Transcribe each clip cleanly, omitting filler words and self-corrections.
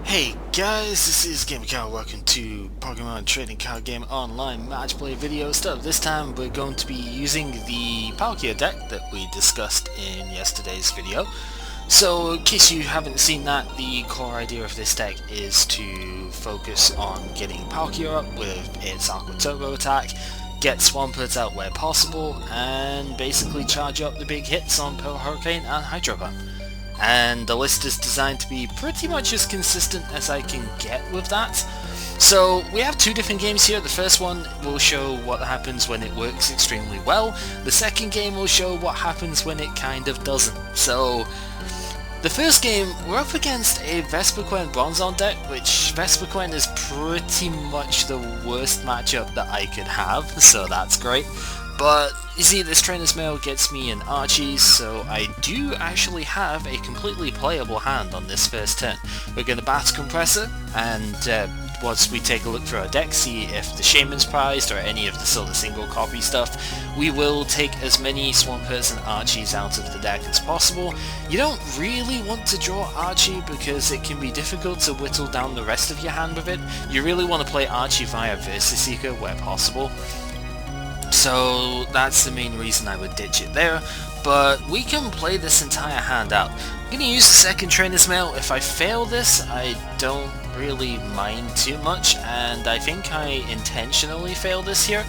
Hey guys, this is GamerCow. Welcome to Pokemon Trading Card Game Online Match Play video stuff. This time we're going to be using the Palkia deck that we discussed in yesterday's video. So in case you haven't seen that, the core idea of this deck is to focus on getting Palkia up with its Aqua Turbo attack, get Swampert out where possible, and basically charge up the big hits on Pearl Hurricane and Hydro Pump. And the list is designed to be pretty much as consistent as I can get with that. So we have two different games here. The first one will show what happens when it works extremely well. The second game will show what happens when it kind of doesn't. So the first game, we're up against a Vespiquen Bronzong deck, which Vespiquen is pretty much the worst matchup that I could have, so that's great. But you see, this Trainer's Mail gets me an Archie, so I do actually have a completely playable hand on this first turn. We're going to Bat Compressor, and once we take a look through our deck, see if the Shaman's prized or any of the sort of single copy stuff, we will take as many Swamperts and Archies out of the deck as possible. You don't really want to draw Archie because it can be difficult to whittle down the rest of your hand with it. You really want to play Archie via Versaseeker where possible. So that's the main reason I would ditch it there, but we can play this entire hand out. I'm going to use the second Trainer's Mail. If I fail this, I don't really mind too much, and I think I intentionally fail this here.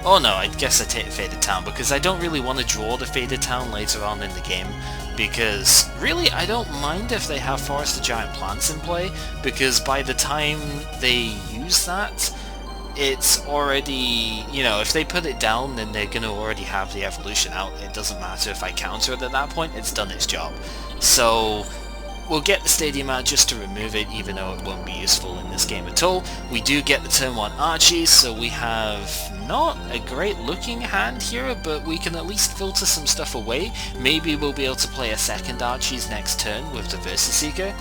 Oh no, I guess I take Faded Town, because I don't really want to draw the Faded Town later on in the game, because really I don't mind if they have Forest of Giant Plants in play, because by the time they use that, it's already, you know, if they put it down, then they're going to already have the evolution out. It doesn't matter if I counter it at that point, it's done its job. So we'll get the Stadium out just to remove it, even though it won't be useful in this game at all. We do get the turn 1 Archie, so we have not a great looking hand here, but we can at least filter some stuff away. Maybe we'll be able to play a second Archie's next turn with the Versaseeker,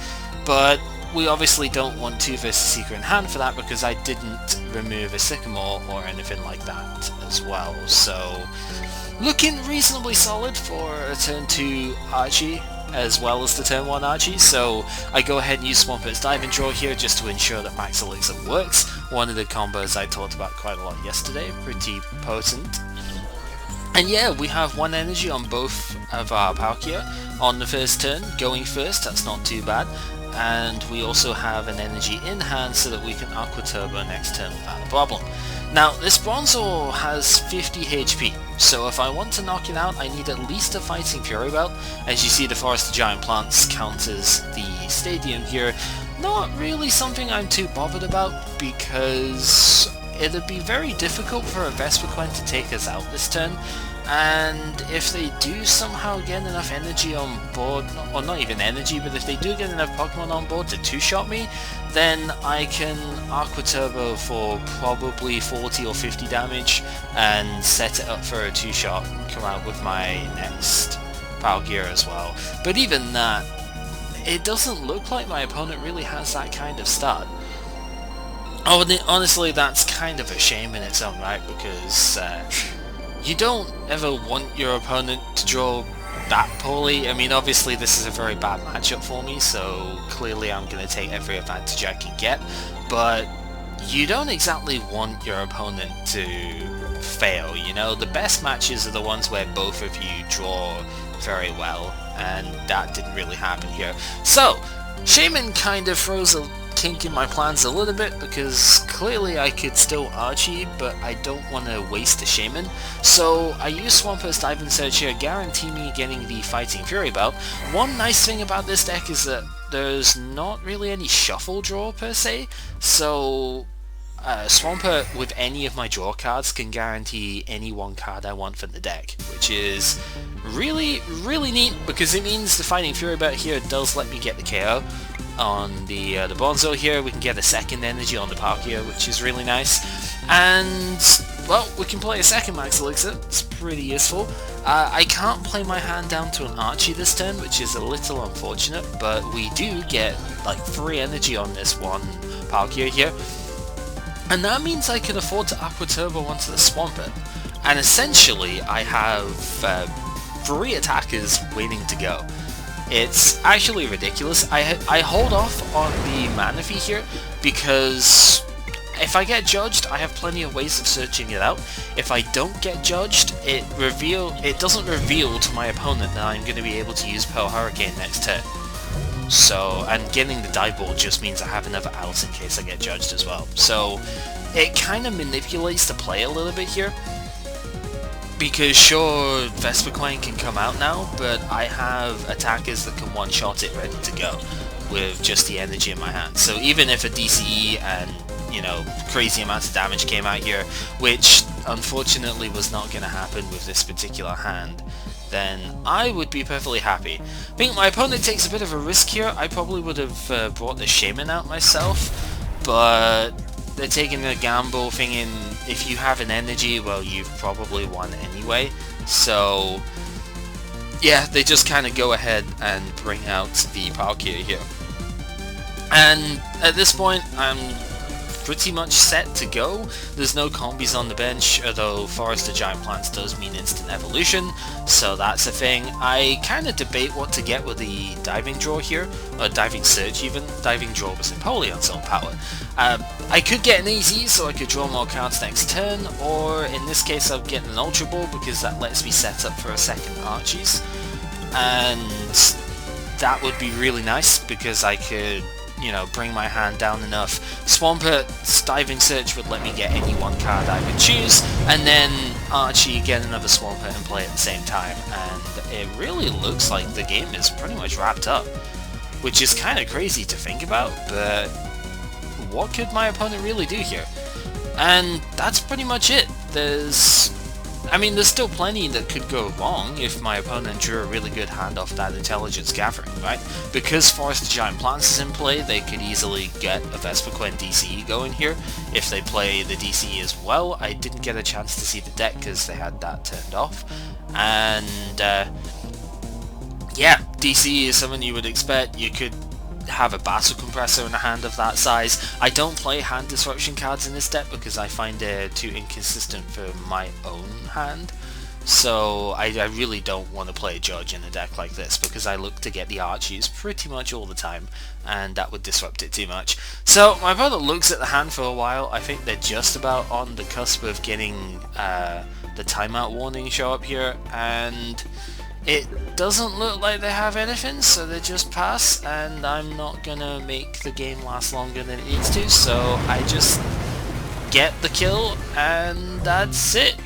but we obviously don't want 2 Versaseeker in hand for that because I didn't remove a Sycamore or anything like that as well. So looking reasonably solid for a turn 2 Archie as well as the turn 1 Archie. So I go ahead and use Swampert's Dive and Draw here just to ensure that Max Elixir works. One of the combos I talked about quite a lot yesterday, pretty potent. And yeah, we have 1 energy on both of our Palkia on the first turn, going first, that's not too bad. And we also have an energy in hand so that we can Aqua Turbo next turn without a problem. Now, this Bronzor has 50 HP, so if I want to knock it out, I need at least a Fighting Fury Belt. As you see, the Forest of Giant Plants counters the Stadium here. Not really something I'm too bothered about, because it'd be very difficult for a Vespiquen to take us out this turn. And if they do somehow get enough energy on board, or not even energy, but if they do get enough Pokemon on board to 2-shot me, then I can Aqua Turbo for probably 40 or 50 damage and set it up for a 2-shot, come out with my next Palkia as well. But even that, it doesn't look like my opponent really has that kind of start. Oh, honestly, that's kind of a shame in its own right, because you don't ever want your opponent to draw that poorly. I mean, obviously this is a very bad matchup for me, so clearly I'm going to take every advantage I can get, but you don't exactly want your opponent to fail, you know? The best matches are the ones where both of you draw very well, and that didn't really happen here. So, Shaman kind of throws a kink in my plans a little bit, because clearly I could still Archie, but I don't want to waste a Shaman. So I use Swampert's Dive and Search here, guarantee me getting the Fighting Fury Belt. One nice thing about this deck is that there's not really any shuffle draw per se, so Swampert with any of my draw cards can guarantee any one card I want from the deck, which is really neat, because it means the Fighting Fury Belt here does let me get the KO on the Bronzor here. We can get a second energy on the Palkia, which is really nice. And, well, we can play a second Max Elixir. It's pretty useful. I can't play my hand down to an Archie this turn, which is a little unfortunate, but we do get like 3 energy on this one Palkia here. And that means I can afford to Aqua Turbo onto the Swampert. And essentially, I have 3 attackers waiting to go. It's actually ridiculous. I hold off on the mana fee here because if I get judged, I have plenty of ways of searching it out. If I don't get judged, it doesn't reveal to my opponent that I'm going to be able to use Pearl Hurricane next turn. So, and getting the dive ball just means I have another out in case I get judged as well. So, it kind of manipulates the play a little bit here. Because sure, Vespiquen can come out now, but I have attackers that can one-shot it ready to go with just the energy in my hand. So even if a DCE and, you know, crazy amounts of damage came out here, which unfortunately was not going to happen with this particular hand, then I would be perfectly happy. I think my opponent takes a bit of a risk here. I probably would have brought the Shaman out myself, but they're taking a gamble thinking if you have an energy, well, you've probably won anyway. So yeah, they just kind of go ahead and bring out the Palkia here. And at this point, I'm pretty much set to go. There's no combis on the bench, although Forest of Giant Plants does mean instant evolution, so that's a thing. I kind of debate what to get with the diving draw here, or diving search even. Diving draw was Napoleon's own power. I could get an AZ so I could draw more cards next turn, or in this case I'll get an Ultra Ball because that lets me set up for a second Archies, and that would be really nice because I could, you know, bring my hand down enough. Swampert, Diving Search would let me get any one card I would choose, and then Archie get another Swampert and play at the same time, and it really looks like the game is pretty much wrapped up, which is kind of crazy to think about, but what could my opponent really do here? And that's pretty much it. There's still plenty that could go wrong if my opponent drew a really good hand off that Intelligence Gathering, right? Because Forest of Giant Plants is in play, they could easily get a Vespiquen DCE going here. If they play the DCE as well, I didn't get a chance to see the deck because they had that turned off. And yeah, DCE is something you would expect. You could have a Battle Compressor in a hand of that size. I don't play hand disruption cards in this deck because I find it too inconsistent for my own hand. So I really don't want to play a Judge in a deck like this because I look to get the Archies pretty much all the time and that would disrupt it too much. So my opponent looks at the hand for a while. I think they're just about on the cusp of getting the timeout warning show up here, and it doesn't look like they have anything, so they just pass, and I'm not gonna make the game last longer than it needs to, so I just get the kill, and that's it.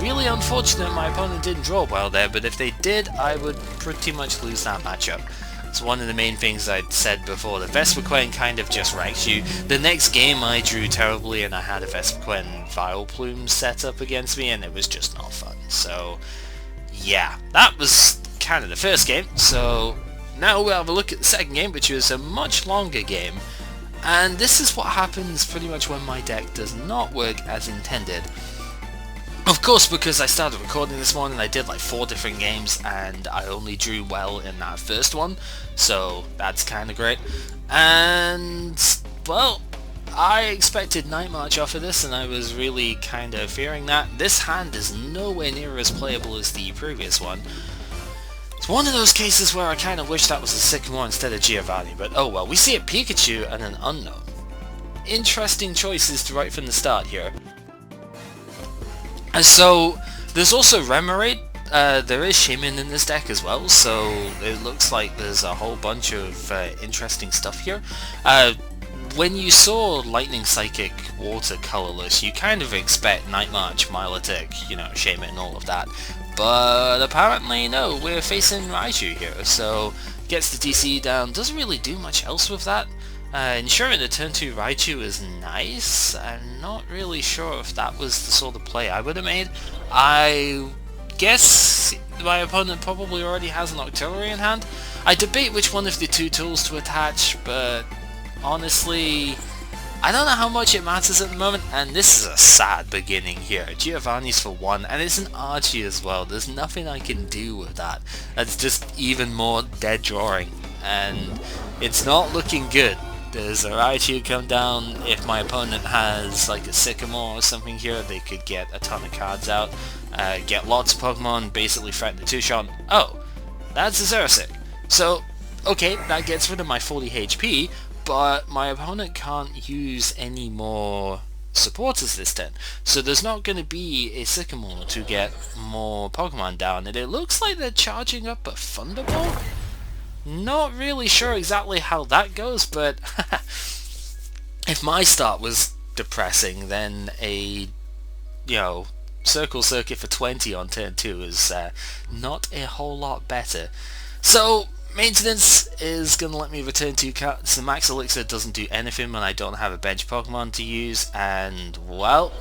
Really unfortunate my opponent didn't draw well there, but if they did, I would pretty much lose that matchup. It's one of the main things I'd said before. The Vespiquen kind of just ranks you. The next game I drew terribly, and I had a Vespiquen Vileplume set up against me, and it was just not fun. So yeah, that was kind of the first game, so now we'll have a look at the second game, which was a much longer game, and this is what happens pretty much when my deck does not work as intended. Of course, because I started recording this morning, I did like 4 different games, and I only drew well in that first one, so that's kind of great. And, well, I expected Night March off of this, and I was really kind of fearing that. This hand is nowhere near as playable as the previous one. It's one of those cases where I kind of wish that was a Sycamore instead of Giovanni, but oh well. We see a Pikachu and an Unknown. Interesting choices to right from the start here. And so, there's also Remoraid. There is Shaman in this deck as well, so it looks like there's a whole bunch of interesting stuff here. When you saw Lightning Psychic Water colorless, you kind of expect Night March, Milotic, you know, Shaman and all of that. But apparently no, we're facing Raichu here, so gets the DC down, doesn't really do much else with that. Ensuring the turn 2 Raichu is nice. I'm not really sure if that was the sort of play I would have made. I guess my opponent probably already has an Octillery in hand. I debate which one of the 2 tools to attach, but honestly, I don't know how much it matters at the moment, and this is a sad beginning here. Giovanni's for 1, and it's an Archie as well. There's nothing I can do with that. That's just even more dead drawing, and it's not looking good. There's a Raichu come down. If my opponent has like a Sycamore or something here, they could get a ton of cards out, get lots of Pokemon, basically threaten the 2-shot. Oh, That's a Zerasic. So, okay, that gets rid of my 40 HP, but my opponent can't use any more supporters this turn. So there's not going to be a Sycamore to get more Pokemon down, and it looks like they're charging up a Thunderbolt? Not really sure exactly how that goes, but if my start was depressing, then a, Circle Circuit for 20 on turn 2 is not a whole lot better. So, maintenance is going to let me return 2 cards. The Max Elixir doesn't do anything when I don't have a bench Pokemon to use, and, well,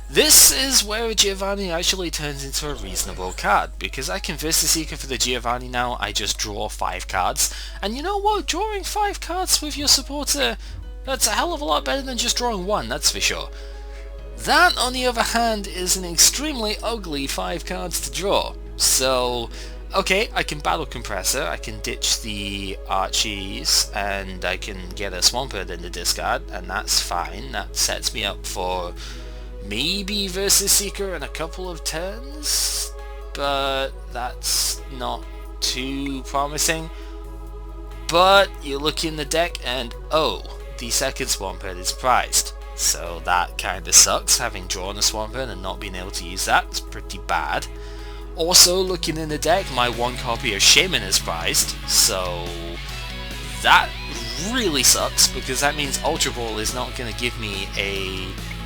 this is where a Giovanni actually turns into a reasonable card, because I can Vista Seeker for the Giovanni now. I just draw 5 cards, and you know what, drawing 5 cards with your supporter, that's a hell of a lot better than just drawing 1, that's for sure. That, on the other hand, is an extremely ugly 5 cards to draw. So, okay, I can Battle Compressor, I can ditch the Archies, and I can get a Swampert in the discard, and that's fine. That sets me up for maybe Versus Seeker in a couple of turns, but that's not too promising. But you look in the deck and, oh, the second Swampert is prized. So that kinda sucks, having drawn a Swampert and not being able to use that. It's pretty bad. Also, looking in the deck, my 1 copy of Shaman is prized, so that really sucks, because that means Ultra Ball is not going to give me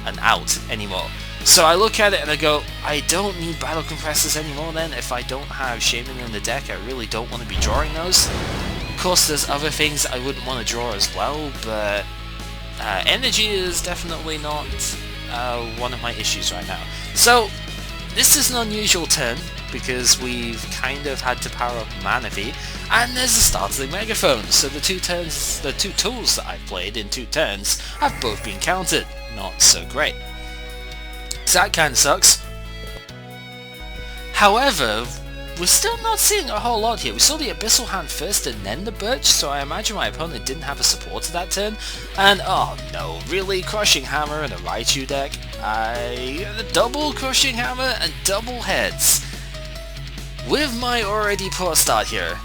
an out anymore. So I look at it and I go, I don't need Battle Compressors anymore then. If I don't have Shaman in the deck, I really don't want to be drawing those. Of course, there's other things I wouldn't want to draw as well, but energy is definitely not one of my issues right now. So, this is an unusual turn, because we've kind of had to power up Manaphy, and there's the Startling Megaphone, so the two tools that I've played in 2 turns have both been countered. Not so great. So that kinda sucks. However, we're still not seeing a whole lot here. We saw the Abyssal Hand first and then the Birch, so I imagine my opponent didn't have a supporter that turn. And oh no, really? Crushing Hammer and a Raichu deck? Double Crushing Hammer and double heads. With my already poor start here,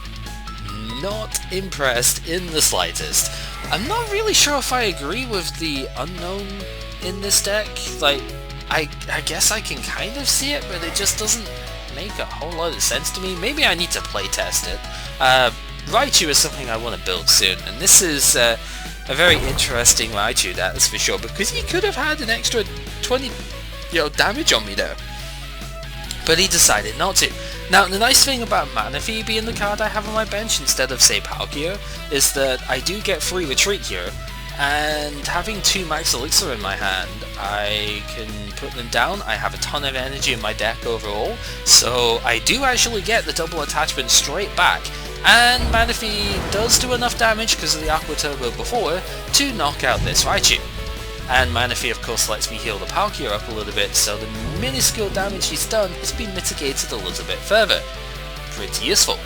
not impressed in the slightest. I'm not really sure if I agree with the unknown in this deck. Like, I guess I can kind of see it, but it just doesn't make a whole lot of sense to me. Maybe I need to playtest it. Raichu is something I want to build soon, and this is a very interesting Raichu, that's for sure, because he could have had an extra 20 damage on me there. But he decided not to. Now, the nice thing about Manaphy being the card I have on my bench instead of, say, Palkia, is that I do get free retreat here, and having 2 Max Elixir in my hand, I can put them down. I have a ton of energy in my deck overall, so I do actually get the double attachment straight back, and Manaphy does do enough damage because of the Aqua Turbo before to knock out this Raichu. And Manaphy of course lets me heal the Palkia up a little bit, so the minuscule damage he's done has been mitigated a little bit further. Pretty useful.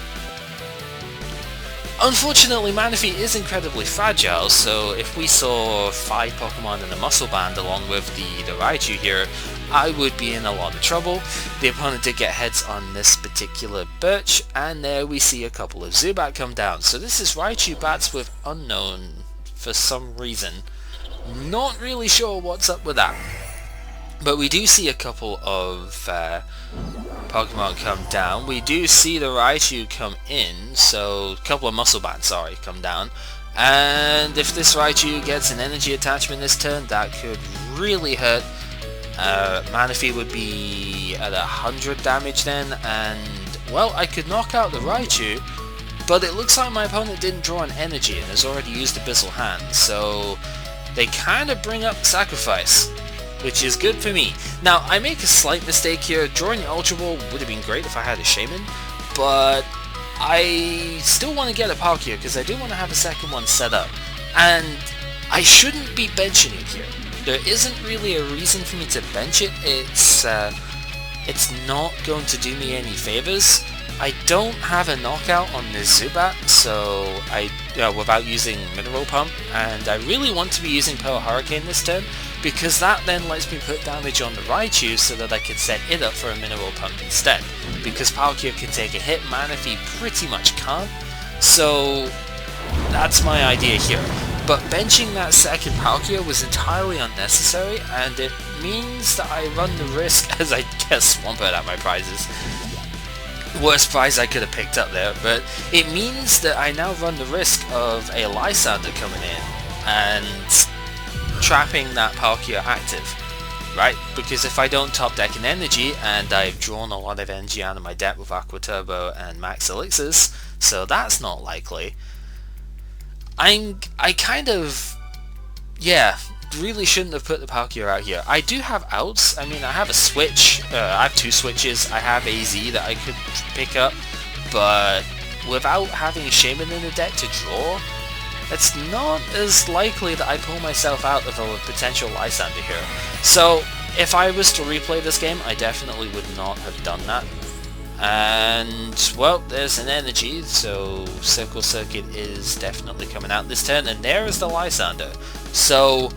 Unfortunately, Manaphy is incredibly fragile, so if we saw 5 Pokemon in a Muscle Band along with the Raichu here, I would be in a lot of trouble. The opponent did get heads on this particular Birch, and there we see a couple of Zubat come down. So this is Raichu Bats with Unknown for some reason. Not really sure what's up with that. But we do see a couple of Pokemon come down. We do see the Raichu come in, so a couple of Muscle Bands, sorry, come down. And if this Raichu gets an energy attachment this turn, that could really hurt. Manaphy would be at 100 damage then, and well, I could knock out the Raichu, but it looks like my opponent didn't draw an energy and has already used Abyssal Hand, so they kind of bring up Sacrifice, which is good for me. Now, I make a slight mistake here. Drawing Ultra Ball would have been great if I had a Shaman, but I still want to get a Palkia because I do want to have a second one set up, and I shouldn't be benching it here. There isn't really a reason for me to bench it. It's not going to do me any favors. I don't have a knockout on this Zubat, so without using Mineral Pump, and I really want to be using Pearl Hurricane this turn, because that then lets me put damage on the Raichu so that I can set it up for a Mineral Pump instead. Because Palkia can take a hit, Manaphy pretty much can't, so that's my idea here. But benching that second Palkia was entirely unnecessary, and it means that I run the risk, as I guess Swampert at my prizes. Worst prize I could have picked up there, but it means that I now run the risk of a Lysander coming in and trapping that Palkia active, right? Because if I don't top deck an energy, and I've drawn a lot of energy out of my deck with Aqua Turbo and Max Elixirs, so that's not likely, I kind of, really shouldn't have put the Palkia out here. I do have outs. I mean, I have a switch. I have 2 switches. I have AZ that I could pick up, but without having Shaman in the deck to draw, it's not as likely that I pull myself out of a potential Lysander here. So if I was to replay this game, I definitely would not have done that. And, well, there's an energy, so Circle Circuit is definitely coming out this turn, and there is the Lysander. So,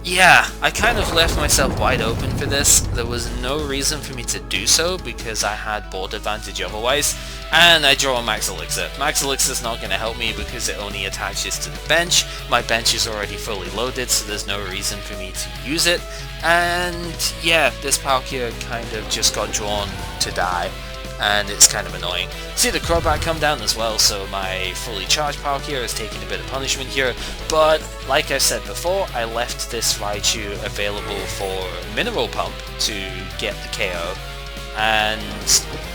yeah, I kind of left myself wide open for this. There was no reason for me to do so because I had board advantage otherwise, and I draw a Max Elixir. Max Elixir is not going to help me because it only attaches to the bench. My bench is already fully loaded, so there's no reason for me to use it. And yeah, this Palkia kind of just got drawn to die, and it's kind of annoying. See the Crobat come down as well, so my fully charged Palkia is taking a bit of punishment here, but like I said before, I left this Raichu available for Mineral Pump to get the KO, and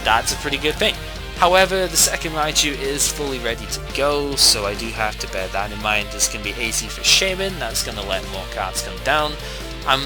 that's a pretty good thing. However, the second Raichu is fully ready to go, so I do have to bear that in mind. There's going to be AC for Shaman, that's going to let more cards come down. I'm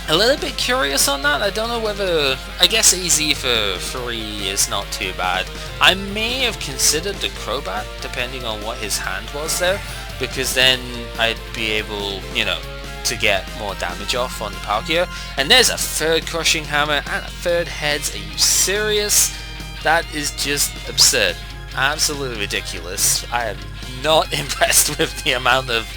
a little bit curious on that. I don't know whether... I guess AZ for 3 is not too bad. I may have considered the Crobat, depending on what his hand was there, because then I'd be able, you know, to get more damage off on the Palkia. And there's a third Crushing Hammer and a third Heads. Are you serious? That is just absurd. Absolutely ridiculous. I am not impressed with the amount of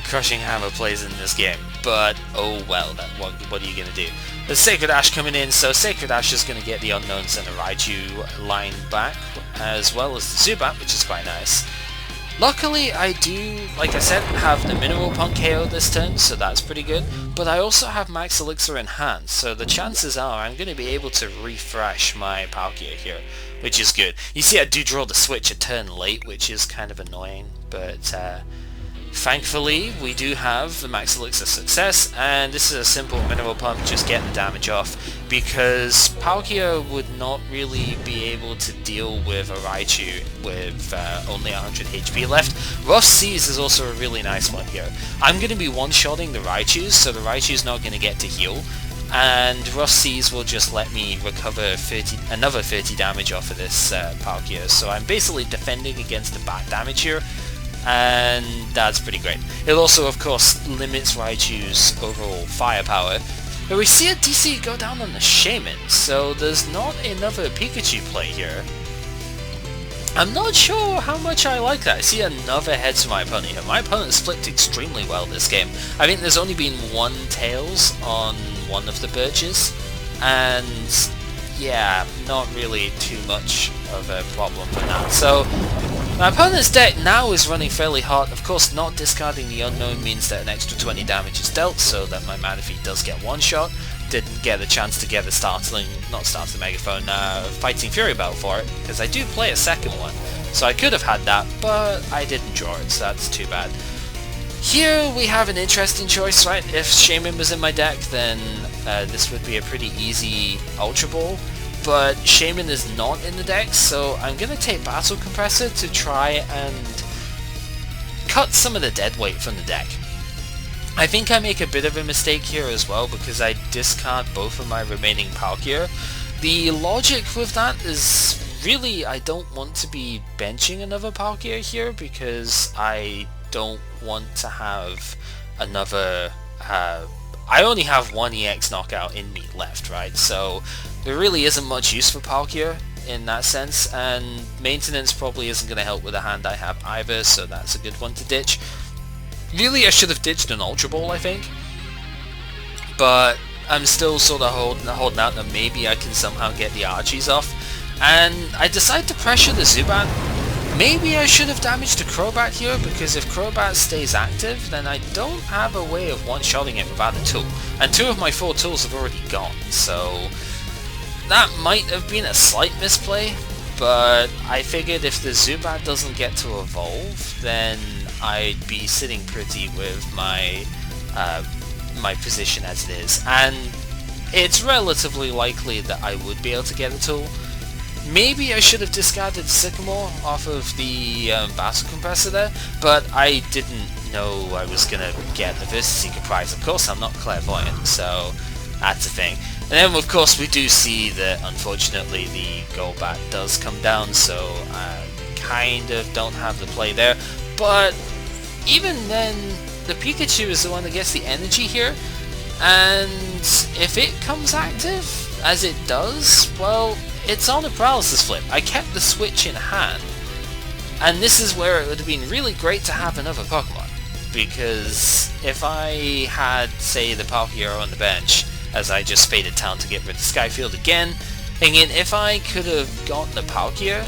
Crushing Hammer plays in this game. But, oh well, what are you going to do? There's Sacred Ash coming in, so Sacred Ash is going to get the Unknowns and the Raichu line back, as well as the Zubat, which is quite nice. Luckily, I do, like I said, have the Mineral Pump KO this turn, so that's pretty good, but I also have Max Elixir in hand, so the chances are I'm going to be able to refresh my Palkia here, which is good. You see, I do draw the switch a turn late, which is kind of annoying, but thankfully, we do have the Max Elixir success, and this is a simple Mineral Pump, just getting the damage off, because Palkia would not really be able to deal with a Raichu with only 100 HP left. Rough Seas is also a really nice one here. I'm going to be one-shotting the Raichus, so the Raichu's not going to get to heal, and Rough Seas will just let me recover another 30 damage off of this Palkia, so I'm basically defending against the bad damage here, and that's pretty great. It also, of course, limits Raichu's overall firepower. But we see a DC go down on the Shaman, so there's not another Pikachu play here. I'm not sure how much I like that. I see another Heads for my opponent here. My opponent's flipped extremely well this game. I think there's only been 1 Tails on one of the Birches, and yeah, not really too much of a problem with that. So my opponent's deck now is running fairly hot. Of course, not discarding the Unknown means that an extra 20 damage is dealt, so that my Manaphy does get one shot. Didn't get the chance to get the Megaphone, Fighting Fury Belt for it, because I do play a second one. So I could have had that, but I didn't draw it, so that's too bad. Here we have an interesting choice, right? If Shaman was in my deck, then this would be a pretty easy Ultra Ball. But Shaman is not in the deck, so I'm going to take Battle Compressor to try and cut some of the dead weight from the deck. I think I make a bit of a mistake here as well, because I discard both of my remaining Palkia. The logic with that is really I don't want to be benching another Palkia here, because I don't want to have another I only have one EX knockout in me left, right? So there really isn't much use for Palkia in that sense, and maintenance probably isn't going to help with the hand I have either, so that's a good one to ditch. Really, I should have ditched an Ultra Ball, I think, but I'm still sort of holding out that maybe I can somehow get the Archies off, and I decide to pressure the Zubat. Maybe I should have damaged the Crobat here, because if Crobat stays active, then I don't have a way of one-shotting it without a tool, and 2 of my 4 tools have already gone, so that might have been a slight misplay, but I figured if the Zubat doesn't get to evolve, then I'd be sitting pretty with my my position as it is, and it's relatively likely that I would be able to get a tool. Maybe I should have discarded Sycamore off of the Battle Compressor there, but I didn't know I was going to get the Versaseeker prize. Of course, I'm not clairvoyant, so that's a thing. And then, of course, we do see that, unfortunately, the Golbat does come down, so I kind of don't have the play there. But even then, the Pikachu is the one that gets the energy here, and if it comes active, as it does, well, it's on a paralysis flip. I kept the switch in hand, and this is where it would have been really great to have another Pokemon, because if I had, say, the Palkia on the bench, as I just faded town to get rid of Skyfield again, thinking if I could have gotten the Palkia,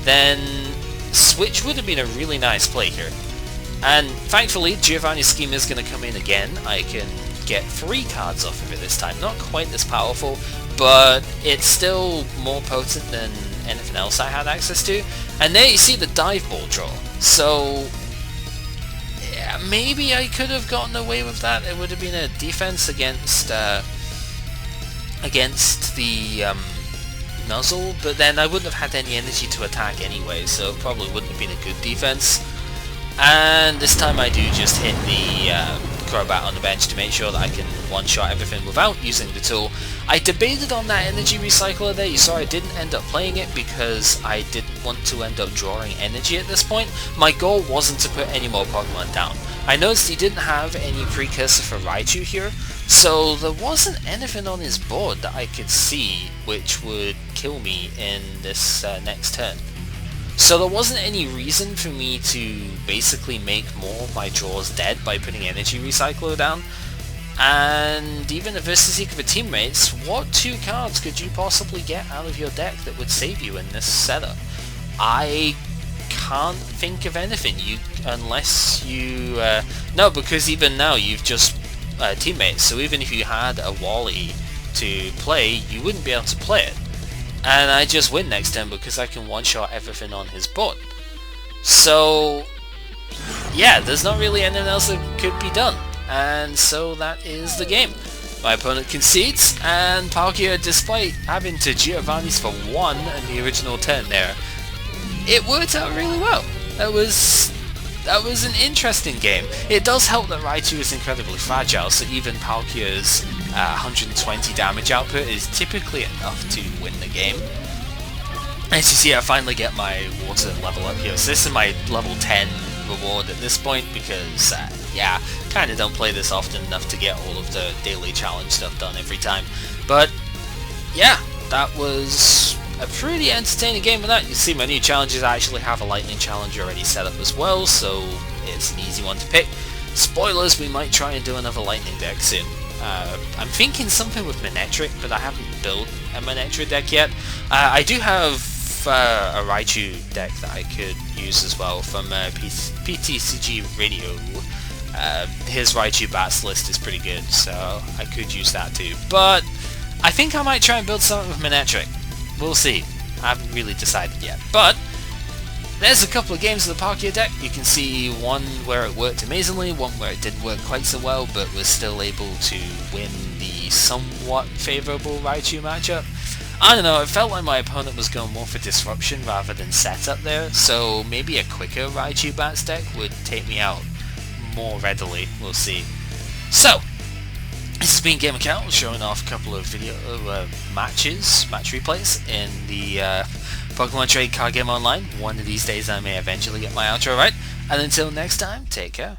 then switch would have been a really nice play here. And thankfully, Giovanni's scheme is going to come in again. I can get 3 cards off of it this time. Not quite as powerful, but it's still more potent than anything else I had access to. And there you see the Dive Ball draw. So yeah, maybe I could have gotten away with that. It would have been a defense against the Nuzzle, but then I wouldn't have had any energy to attack anyway, so it probably wouldn't have been a good defense. And this time I do just hit the Crobat on the bench to make sure that I can one-shot everything without using the tool. I debated on that energy recycler there. You saw I didn't end up playing it because I didn't want to end up drawing energy at this point. My goal wasn't to put any more Pokemon down. I noticed he didn't have any precursor for Raichu here, so there wasn't anything on his board that I could see which would kill me in this next turn. So there wasn't any reason for me to basically make more of my draws dead by putting Energy Recycler down. And even if Versaseeker for teammates, what 2 cards could you possibly get out of your deck that would save you in this setup? I can't think of anything, unless you... no, because even now you've just teammates, so even if you had a Wally to play, you wouldn't be able to play it. And I just win next turn because I can one-shot everything on his board. So yeah, there's not really anything else that could be done. And so that is the game. My opponent concedes, and Palkia, despite having to Giovanni's for 1 in the original turn there, it worked out really well. That was an interesting game. It does help that Raichu is incredibly fragile, so even Palkia's 120 damage output is typically enough to win the game. As you see, I finally get my water level up here, so this is my level 10 reward at this point, because yeah, kinda don't play this often enough to get all of the daily challenge stuff done every time. But yeah, that was a pretty entertaining game with that. You see my new challenges, I actually have a lightning challenge already set up as well, so it's an easy one to pick. Spoilers, we might try and do another lightning deck soon. I'm thinking something with Manectric, but I haven't built a Manectric deck yet. I do have a Raichu deck that I could use as well from PTCGO Radio. His Raichu Bats list is pretty good, so I could use that too. But I think I might try and build something with Manectric. We'll see. I haven't really decided yet. But there's a couple of games of the Palkia deck. You can see one where it worked amazingly, one where it didn't work quite so well, but was still able to win the somewhat favourable Raichu matchup. I don't know, it felt like my opponent was going more for disruption rather than setup there, so maybe a quicker Raichu Bats deck would take me out more readily. We'll see. So, this has been Game Account, showing off a couple of video match replays in the Pokemon Trading Card Game Online. One of these days I may eventually get my outro right. And until next time, take care.